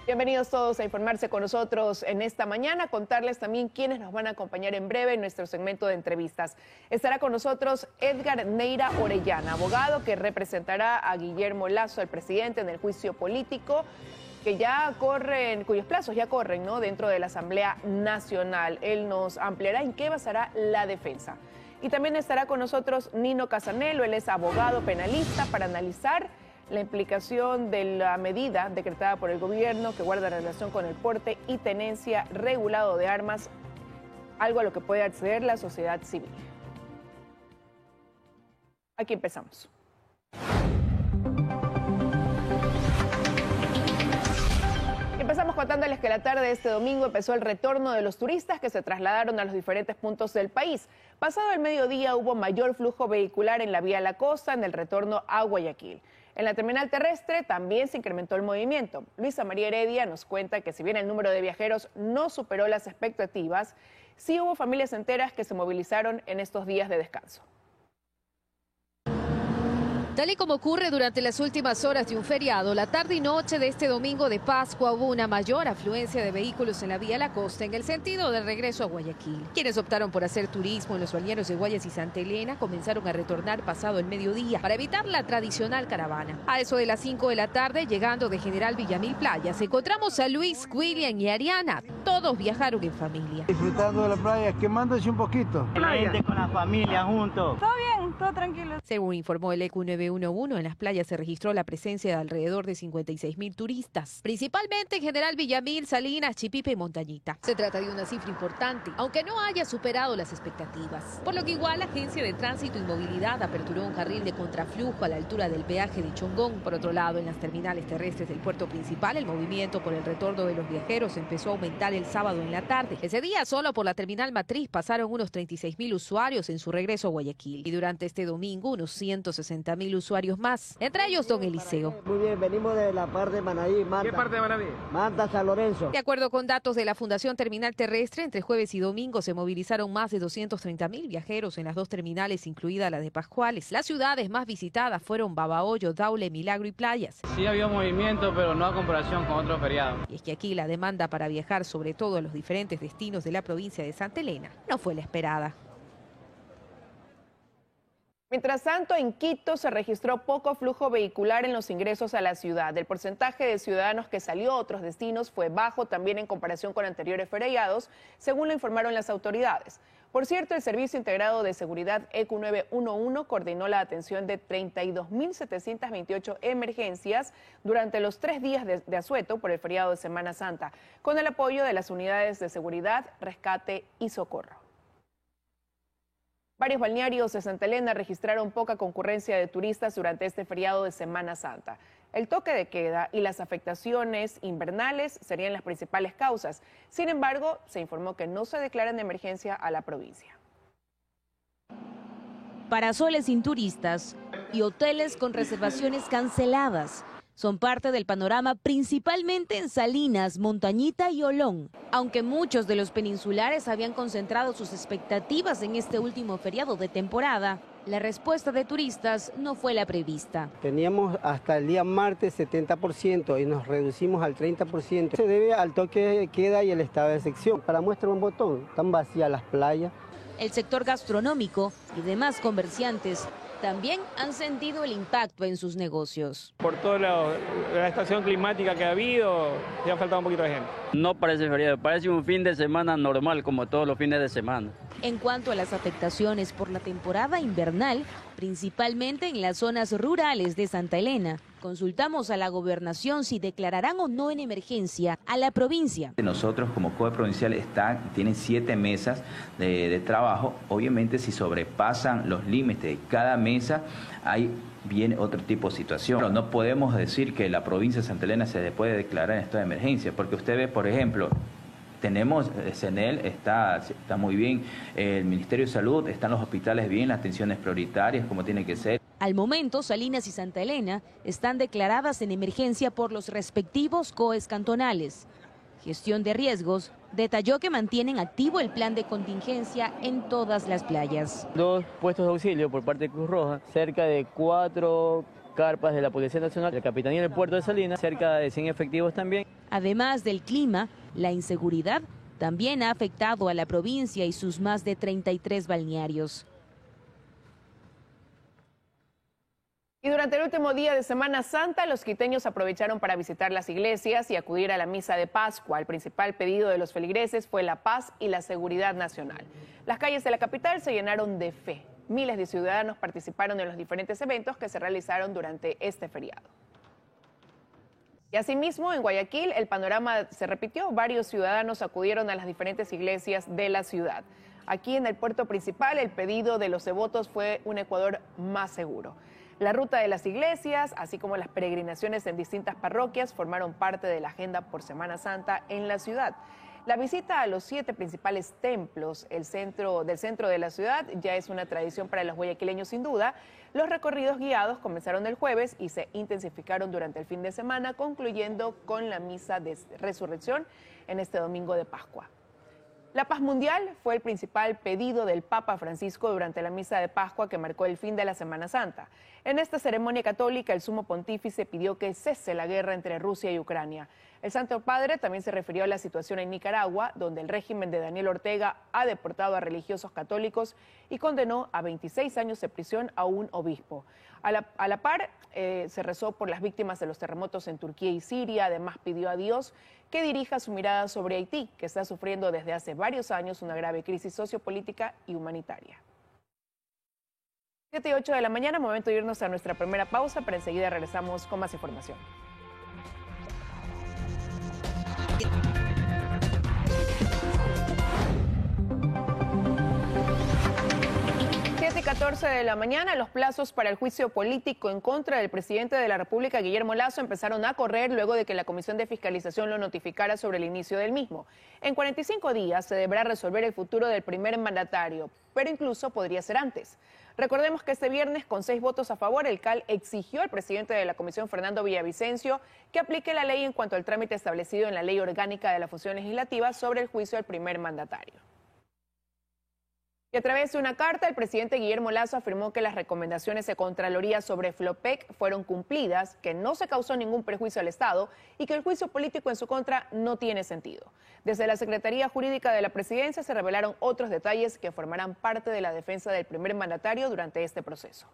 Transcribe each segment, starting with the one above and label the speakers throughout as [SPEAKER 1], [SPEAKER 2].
[SPEAKER 1] Bienvenidos todos a informarse con nosotros en esta mañana, contarles también quiénes nos van a acompañar en breve en nuestro segmento de entrevistas. Estará con nosotros Edgar Neira Orellana, abogado que representará a Guillermo Lasso, el presidente, en el juicio político que ya corren, cuyos plazos ya corren, ¿no?, dentro de la Asamblea Nacional. Él nos ampliará en qué basará la defensa. Y también estará con nosotros Nino Casanelo, él es abogado penalista, para analizar la implicación de la medida decretada por el gobierno que guarda relación con el porte y tenencia regulado de armas, algo a lo que puede acceder la sociedad civil. Aquí empezamos. Empezamos contándoles que la tarde de este domingo empezó el retorno de los turistas que se trasladaron a los diferentes puntos del país. Pasado el mediodía hubo mayor flujo vehicular en la vía La Costa en el retorno a Guayaquil. En la terminal terrestre también se incrementó el movimiento. Luisa María Heredia nos cuenta que si bien el número de viajeros no superó las expectativas, sí hubo familias enteras que se movilizaron en estos días de descanso.
[SPEAKER 2] Tal y como ocurre durante las últimas horas de un feriado, la tarde y noche de este domingo de Pascua hubo una mayor afluencia de vehículos en la vía La Costa en el sentido de regreso a Guayaquil. Quienes optaron por hacer turismo en los balnearios de Guayas y Santa Elena comenzaron a retornar pasado el mediodía para evitar la tradicional caravana. A eso de las 5 de la tarde, llegando de General Villamil Playas, encontramos a Luis, William y Ariana. Todos viajaron en familia.
[SPEAKER 3] Disfrutando de la playa, quemándose un poquito.
[SPEAKER 4] La gente con la familia juntos.
[SPEAKER 5] Todo bien, todo tranquilo.
[SPEAKER 2] Según informó el EQ 911, en las playas se registró la presencia de alrededor de 56.000 turistas, principalmente en General Villamil, Salinas, Chipipe y Montañita. Se trata de una cifra importante, aunque no haya superado las expectativas. Por lo que igual la Agencia de Tránsito y Movilidad aperturó un carril de contraflujo a la altura del peaje de Chongón. Por otro lado, en las terminales terrestres del puerto principal, el movimiento por el retorno de los viajeros empezó a aumentar el sábado en la tarde. Ese día, solo por la terminal matriz pasaron unos 36.000 usuarios en su regreso a Guayaquil. Y durante este domingo, unos 160.000 usuarios más, entre ellos don Eliseo.
[SPEAKER 6] Muy bien, venimos de la parte de Manaví, Manta.
[SPEAKER 4] ¿Qué parte de Manaví?
[SPEAKER 6] Manta, San Lorenzo.
[SPEAKER 2] De acuerdo con datos de la Fundación Terminal Terrestre, entre jueves y domingo se movilizaron más de 230.000 viajeros en las dos terminales, incluida la de Pascuales. Las ciudades más visitadas fueron Babahoyo, Daule, Milagro y Playas.
[SPEAKER 4] Sí había movimiento, pero no a comparación con otros feriados.
[SPEAKER 2] Y es que aquí la demanda para viajar, sobre todo a los diferentes destinos de la provincia de Santa Elena, no fue la esperada.
[SPEAKER 1] Mientras tanto, en Quito se registró poco flujo vehicular en los ingresos a la ciudad. El porcentaje de ciudadanos que salió a otros destinos fue bajo también en comparación con anteriores feriados, según lo informaron las autoridades. Por cierto, el Servicio Integrado de Seguridad EQ 911 coordinó la atención de 32.728 emergencias durante los 3 días de asueto por el feriado de Semana Santa, con el apoyo de las unidades de seguridad, rescate y socorro. Varios balnearios de Santa Elena registraron poca concurrencia de turistas durante este feriado de Semana Santa. El toque de queda y las afectaciones invernales serían las principales causas. Sin embargo, se informó que no se declaran de emergencia a la provincia.
[SPEAKER 7] Parasoles sin turistas y hoteles con reservaciones canceladas son parte del panorama principalmente en Salinas, Montañita y Olón. Aunque muchos de los peninsulares habían concentrado sus expectativas en este último feriado de temporada, la respuesta de turistas no fue la prevista.
[SPEAKER 6] Teníamos hasta el día martes 70% y nos reducimos al 30%. Se debe al toque de queda y el estado de excepción. Para muestra un botón, están vacías las playas.
[SPEAKER 7] El sector gastronómico y demás comerciantes también han sentido el impacto en sus negocios.
[SPEAKER 4] Por toda la estación climática que ha habido, ya ha faltado un poquito de gente.
[SPEAKER 8] No parece feriado, parece un fin de semana normal, como todos los fines de semana.
[SPEAKER 7] En cuanto a las afectaciones por la temporada invernal, principalmente en las zonas rurales de Santa Elena, consultamos a la gobernación si declararán o no en emergencia a la provincia.
[SPEAKER 9] Nosotros como COE provincial tienen 7 mesas de trabajo. Obviamente si sobrepasan los límites de cada mesa, viene otro tipo de situación. Pero no podemos decir que la provincia de Santa Elena se puede declarar en estado de emergencia, porque usted ve, por ejemplo, tenemos CENEL, está muy bien, el Ministerio de Salud, están los hospitales bien, las atenciones prioritarias como tiene que ser.
[SPEAKER 7] Al momento, Salinas y Santa Elena están declaradas en emergencia por los respectivos COEs cantonales. Gestión de Riesgos detalló que mantienen activo el plan de contingencia en todas las playas.
[SPEAKER 10] 2 puestos de auxilio por parte de Cruz Roja, cerca de 4 carpas de la Policía Nacional, la Capitanía del Puerto de Salinas, cerca de 100 efectivos también.
[SPEAKER 7] Además del clima, la inseguridad también ha afectado a la provincia y sus más de 33 balnearios.
[SPEAKER 1] Y durante el último día de Semana Santa, los quiteños aprovecharon para visitar las iglesias y acudir a la misa de Pascua. El principal pedido de los feligreses fue la paz y la seguridad nacional. Las calles de la capital se llenaron de fe. Miles de ciudadanos participaron en los diferentes eventos que se realizaron durante este feriado. Y asimismo, en Guayaquil, el panorama se repitió. Varios ciudadanos acudieron a las diferentes iglesias de la ciudad. Aquí en el puerto principal, el pedido de los devotos fue un Ecuador más seguro. La ruta de las iglesias, así como las peregrinaciones en distintas parroquias, formaron parte de la agenda por Semana Santa en la ciudad. La visita a los 7 principales templos del centro de la ciudad ya es una tradición para los guayaquileños sin duda. Los recorridos guiados comenzaron el jueves y se intensificaron durante el fin de semana, concluyendo con la misa de resurrección en este domingo de Pascua. La paz mundial fue el principal pedido del Papa Francisco durante la misa de Pascua que marcó el fin de la Semana Santa. En esta ceremonia católica, el sumo pontífice pidió que cese la guerra entre Rusia y Ucrania. El Santo Padre también se refirió a la situación en Nicaragua, donde el régimen de Daniel Ortega ha deportado a religiosos católicos y condenó a 26 años de prisión a un obispo. A la par, se rezó por las víctimas de los terremotos en Turquía y Siria. Además, pidió a Dios que dirija su mirada sobre Haití, que está sufriendo desde hace varios años una grave crisis sociopolítica y humanitaria. 7 y 8 de la mañana, momento de irnos a nuestra primera pausa, pero enseguida regresamos con más información. 7:14 de la mañana, los plazos para el juicio político en contra del presidente de la República, Guillermo Lasso, empezaron a correr luego de que la Comisión de Fiscalización lo notificara sobre el inicio del mismo. En 45 días se deberá resolver el futuro del primer mandatario, pero incluso podría ser antes. Recordemos que este viernes, con 6 votos a favor, el CAL exigió al presidente de la Comisión, Fernando Villavicencio, que aplique la ley en cuanto al trámite establecido en la Ley Orgánica de la Función Legislativa sobre el juicio del primer mandatario. Y a través de una carta, el presidente Guillermo Lasso afirmó que las recomendaciones de Contraloría sobre Flopec fueron cumplidas, que no se causó ningún perjuicio al Estado y que el juicio político en su contra no tiene sentido. Desde la Secretaría Jurídica de la Presidencia se revelaron otros detalles que formarán parte de la defensa del primer mandatario durante este proceso.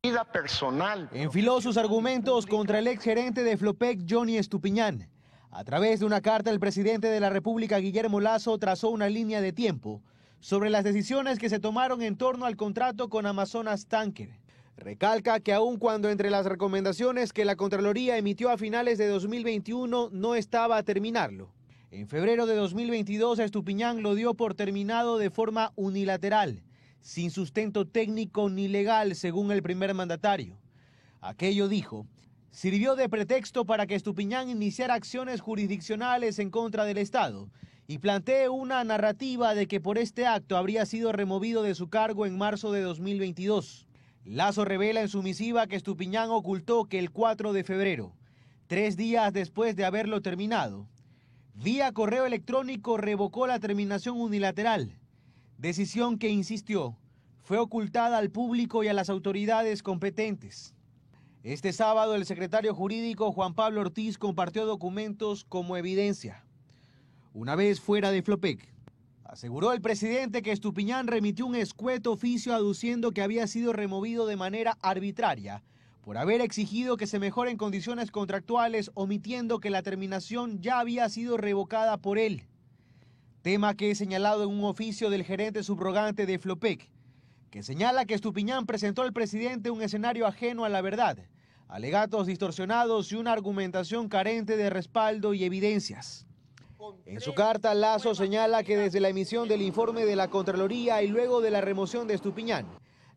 [SPEAKER 5] Vida personal.
[SPEAKER 11] Enfiló sus argumentos contra el exgerente de Flopec, Johnny Estupiñán. A través de una carta, el presidente de la República, Guillermo Lasso, trazó una línea de tiempo sobre las decisiones que se tomaron en torno al contrato con Amazonas Tanker. Recalca que aun cuando entre las recomendaciones que la Contraloría emitió a finales de 2021 no estaba a terminarlo, en febrero de 2022 Estupiñán lo dio por terminado de forma unilateral, sin sustento técnico ni legal, según el primer mandatario. Aquello, dijo, sirvió de pretexto para que Estupiñán iniciara acciones jurisdiccionales en contra del Estado y plantee una narrativa de que por este acto habría sido removido de su cargo en marzo de 2022. Lasso revela en su misiva que Estupiñán ocultó que el 4 de febrero, 3 días después de haberlo terminado, vía correo electrónico revocó la terminación unilateral, decisión que, insistió, fue ocultada al público y a las autoridades competentes. Este sábado el secretario jurídico Juan Pablo Ortiz compartió documentos como evidencia. Una vez fuera de Flopec, aseguró el presidente que Estupiñán remitió un escueto oficio aduciendo que había sido removido de manera arbitraria por haber exigido que se mejoren condiciones contractuales, omitiendo que la terminación ya había sido revocada por él. Tema que es señalado en un oficio del gerente subrogante de Flopec, que señala que Estupiñán presentó al presidente un escenario ajeno a la verdad, alegatos distorsionados y una argumentación carente de respaldo y evidencias. En su carta, Lasso señala que desde la emisión del informe de la Contraloría y luego de la remoción de Estupiñán,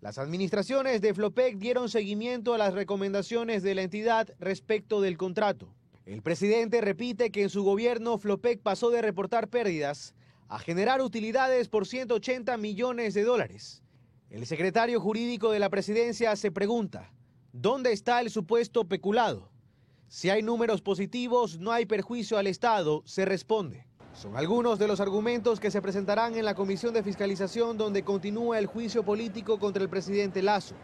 [SPEAKER 11] las administraciones de Flopec dieron seguimiento a las recomendaciones de la entidad respecto del contrato. El presidente repite que en su gobierno Flopec pasó de reportar pérdidas a generar utilidades por 180 millones de dólares. El secretario jurídico de la presidencia se pregunta, ¿dónde está el supuesto peculado? Si hay números positivos, no hay perjuicio al Estado, se responde. Son algunos de los argumentos que se presentarán en la Comisión de Fiscalización, donde continúa el juicio político contra el presidente Lasso.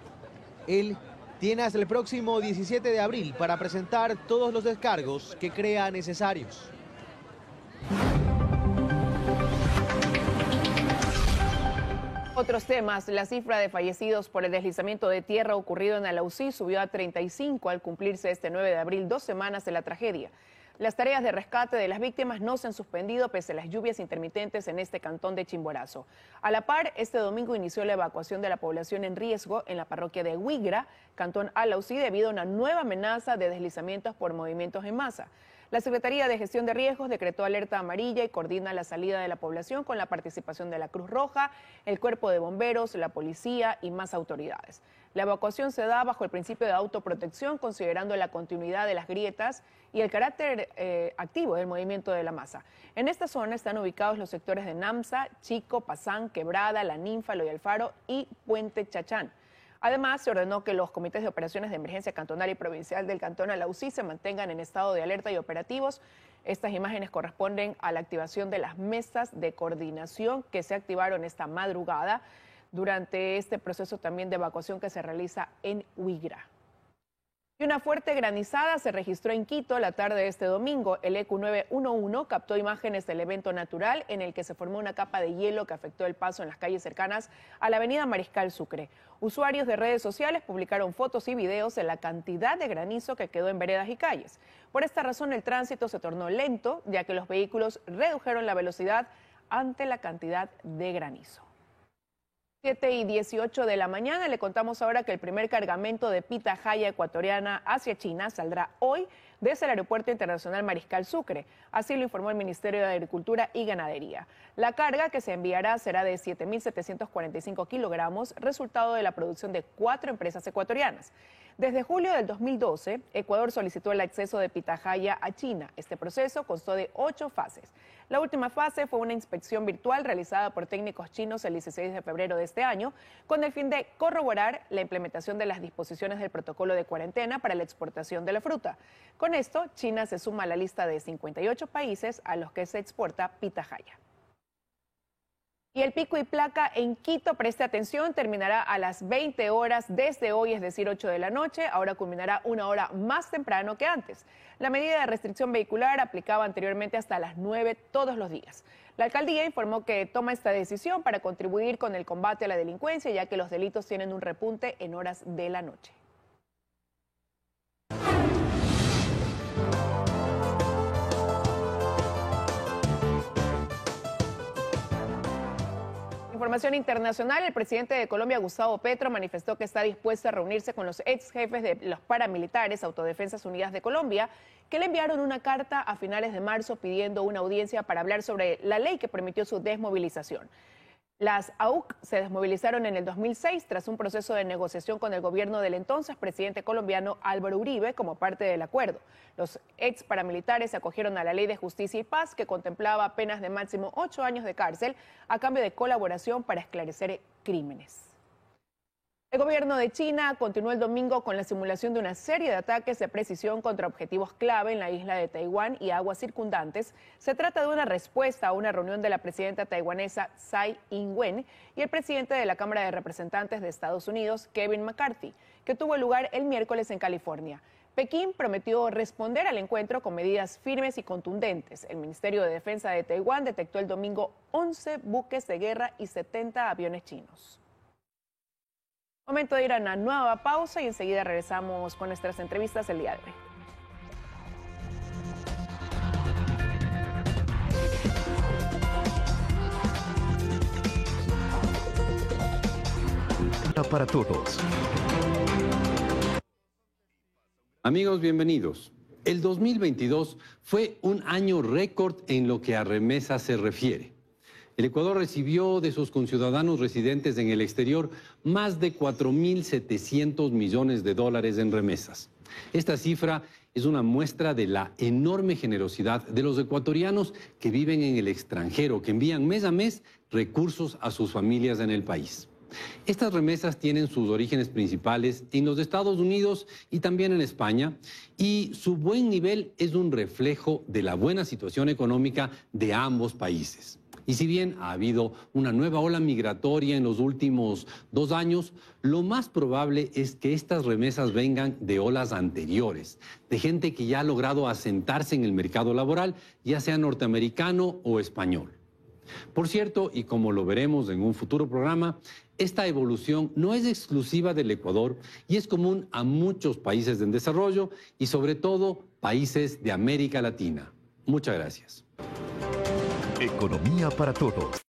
[SPEAKER 11] Él tiene hasta el próximo 17 de abril para presentar todos los descargos que crea necesarios.
[SPEAKER 1] Otros temas, la cifra de fallecidos por el deslizamiento de tierra ocurrido en Alausí subió a 35 al cumplirse este 9 de abril, 2 semanas de la tragedia. Las tareas de rescate de las víctimas no se han suspendido pese a las lluvias intermitentes en este cantón de Chimborazo. A la par, este domingo inició la evacuación de la población en riesgo en la parroquia de Huigra, cantón Alausí, debido a una nueva amenaza de deslizamientos por movimientos en masa. La Secretaría de Gestión de Riesgos decretó alerta amarilla y coordina la salida de la población con la participación de la Cruz Roja, el Cuerpo de Bomberos, la policía y más autoridades. La evacuación se da bajo el principio de autoprotección, considerando la continuidad de las grietas y el carácter activo del movimiento de la masa. En esta zona están ubicados los sectores de Namsa, Chico, Pazán, Quebrada, La Ninfa, Loy Alfaro y Puente Chachán. Además, se ordenó que los comités de operaciones de emergencia cantonal y provincial del cantón Alausí se mantengan en estado de alerta y operativos. Estas imágenes corresponden a la activación de las mesas de coordinación que se activaron esta madrugada durante este proceso también de evacuación que se realiza en Huigra. Y una fuerte granizada se registró en Quito la tarde de este domingo. El EQ 911 captó imágenes del evento natural en el que se formó una capa de hielo que afectó el paso en las calles cercanas a la avenida Mariscal Sucre. Usuarios de redes sociales publicaron fotos y videos de la cantidad de granizo que quedó en veredas y calles. Por esta razón el tránsito se tornó lento, ya que los vehículos redujeron la velocidad ante la cantidad de granizo. 7:18 de la mañana, le contamos ahora que el primer cargamento de pitahaya ecuatoriana hacia China saldrá hoy desde el Aeropuerto Internacional Mariscal Sucre. Así lo informó el Ministerio de Agricultura y Ganadería. La carga que se enviará será de 7.745 kilogramos, resultado de la producción de 4 empresas ecuatorianas. Desde julio del 2012, Ecuador solicitó el acceso de pitahaya a China. Este proceso constó de 8 fases. La última fase fue una inspección virtual realizada por técnicos chinos el 16 de febrero de este año, con el fin de corroborar la implementación de las disposiciones del protocolo de cuarentena para la exportación de la fruta. Con esto, China se suma a la lista de 58 países a los que se exporta pitahaya. Y el pico y placa en Quito, preste atención, terminará a las 20 horas desde hoy, es decir, 8 de la noche. Ahora culminará una hora más temprano que antes. La medida de restricción vehicular aplicaba anteriormente hasta las 9 todos los días. La alcaldía informó que toma esta decisión para contribuir con el combate a la delincuencia, ya que los delitos tienen un repunte en horas de la noche. Información internacional, el presidente de Colombia, Gustavo Petro, manifestó que está dispuesto a reunirse con los ex jefes de los paramilitares Autodefensas Unidas de Colombia, que le enviaron una carta a finales de marzo pidiendo una audiencia para hablar sobre la ley que permitió su desmovilización. Las AUC se desmovilizaron en el 2006 tras un proceso de negociación con el gobierno del entonces presidente colombiano Álvaro Uribe como parte del acuerdo. Los ex paramilitares se acogieron a la Ley de Justicia y Paz, que contemplaba penas de máximo 8 años de cárcel a cambio de colaboración para esclarecer crímenes. El gobierno de China continuó el domingo con la simulación de una serie de ataques de precisión contra objetivos clave en la isla de Taiwán y aguas circundantes. Se trata de una respuesta a una reunión de la presidenta taiwanesa Tsai Ing-wen y el presidente de la Cámara de Representantes de Estados Unidos, Kevin McCarthy, que tuvo lugar el miércoles en California. Pekín prometió responder al encuentro con medidas firmes y contundentes. El Ministerio de Defensa de Taiwán detectó el domingo 11 buques de guerra y 70 aviones chinos. Momento de ir a una nueva pausa y enseguida regresamos con nuestras entrevistas el día de hoy.
[SPEAKER 12] Para todos. Amigos, bienvenidos. El 2022 fue un año récord en lo que a remesas se refiere. El Ecuador recibió de sus conciudadanos residentes en el exterior más de 4.700 millones de dólares en remesas. Esta cifra es una muestra de la enorme generosidad de los ecuatorianos que viven en el extranjero, que envían mes a mes recursos a sus familias en el país. Estas remesas tienen sus orígenes principales en los Estados Unidos y también en España, y su buen nivel es un reflejo de la buena situación económica de ambos países. Y si bien ha habido una nueva ola migratoria en los últimos 2 años, lo más probable es que estas remesas vengan de olas anteriores, de gente que ya ha logrado asentarse en el mercado laboral, ya sea norteamericano o español. Por cierto, y como lo veremos en un futuro programa, esta evolución no es exclusiva del Ecuador y es común a muchos países en desarrollo y sobre todo países de América Latina. Muchas gracias.
[SPEAKER 13] Economía para todos.